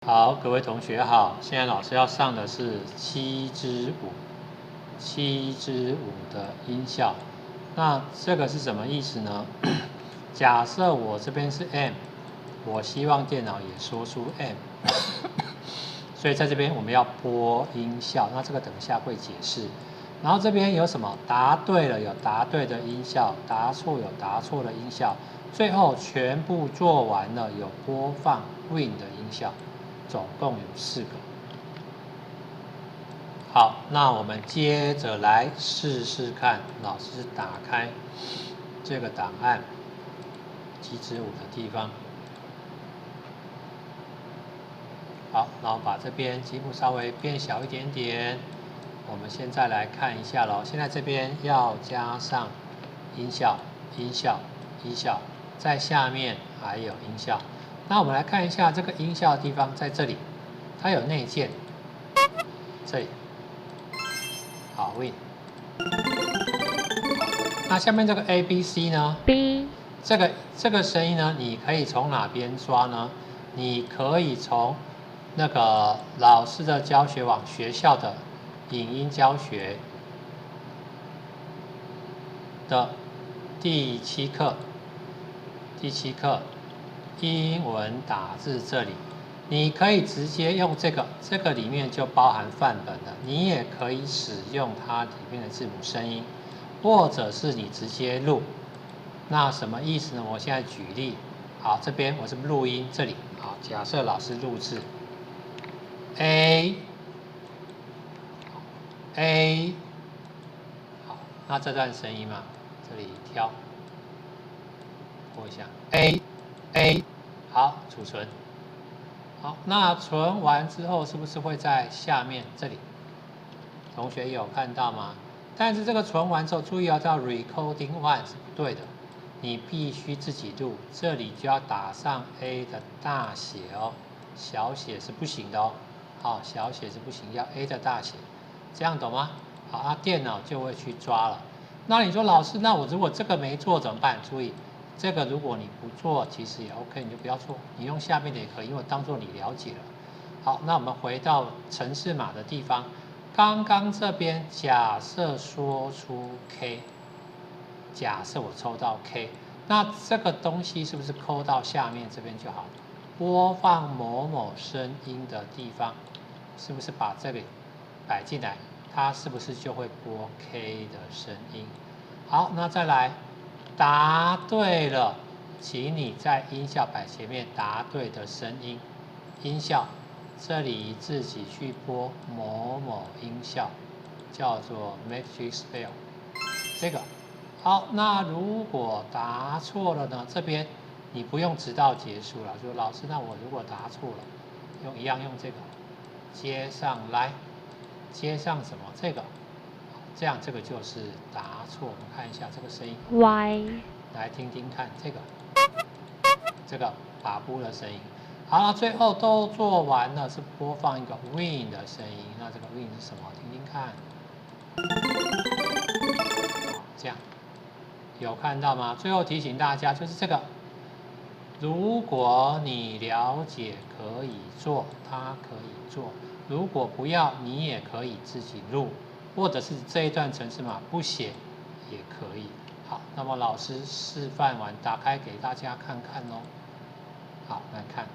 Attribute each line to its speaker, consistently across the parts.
Speaker 1: 好，各位同学好，现在老师要上的是7支5，7支5的音效。那这个是什么意思呢？假设我这边是 M， 我希望电脑也说出 M， 所以在这边我们要播音效。那这个等一下会解释。然后这边有什么？答对了有答对的音效，答错有答错的音效。最后全部做完了，有播放 Win 的音效。总共有4个。好，那我们接着来试试看。老师打开这个档案，7支5的地方。好，然后把这边积木稍微变小一点点。我们现在来看一下咯。现在这边要加上音效，音效，音效，在下面还有音效。那我们来看一下这个音效的地方，在这里，它有内建，这里，好 ，Win。那下面这个 ABC 呢
Speaker 2: ？B。
Speaker 1: 这个声音呢，你可以从哪边抓呢？你可以从那个老师的教学网学校的影音教学的第7课，英文打字这里，你可以直接用这个里面就包含范本的，你也可以使用它里面的字母声音，或者是你直接录。那什么意思呢？我现在举例，好，这边我是录音，这里，好，假设老师录制 A， 好，那这段声音嘛，这里挑，播一下 A， 好，储存。好，那存完之后是不是会在下面这里？同学有看到吗？但是这个存完之后，注意要叫 recording one 是不对的，你必须自己录，这里就要打上 A 的大写哦，小写是不行的哦。好，小写是不行，要 A 的大写，这样懂吗？好，那电脑就会去抓了。那你说老师，那我如果这个没做怎么办？注意。这个如果你不做，其实也 OK， 你就不要做，你用下面的也可以，因为当做你了解了。好，那我们回到程式码的地方，刚刚这边假设说出 K， 假设我抽到 K， 那这个东西是不是扣到下面这边就好？播放某某声音的地方，是不是把这个摆进来？它是不是就会播 K 的声音？好，那再来。答对了，请你在音效摆前面答对的声音，音效，这里自己去播某某音效，叫做 Magic Spell， 这个。好，那如果答错了呢？这边你不用直到结束了，说老师，那我如果答错了，一样用这个接上来，接上什么？这个。这样这个就是答错，我们看一下这个声音
Speaker 2: Y，
Speaker 1: 来听听看这个把布的声音。好了，最后都做完了，是播放一个 Win 的声音。那这个 Win 是什么？听听看。这样有看到吗？最后提醒大家，就是这个，如果你了解可以做，它可以做；如果不要，你也可以自己录。或者是这一段程式码不写也可以。好，那么老师示范完，打开给大家看看哦。好，来看。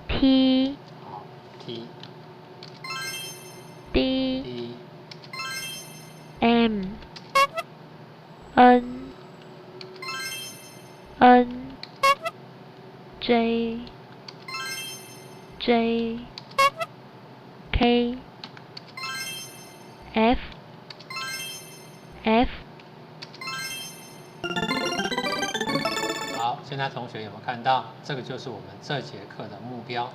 Speaker 2: T。
Speaker 1: 好 ，T。
Speaker 2: D。
Speaker 1: D。
Speaker 2: M。N。N。J。J。K。F。
Speaker 1: 好，现在同学有没有看到？这个就是我们这节课的目标。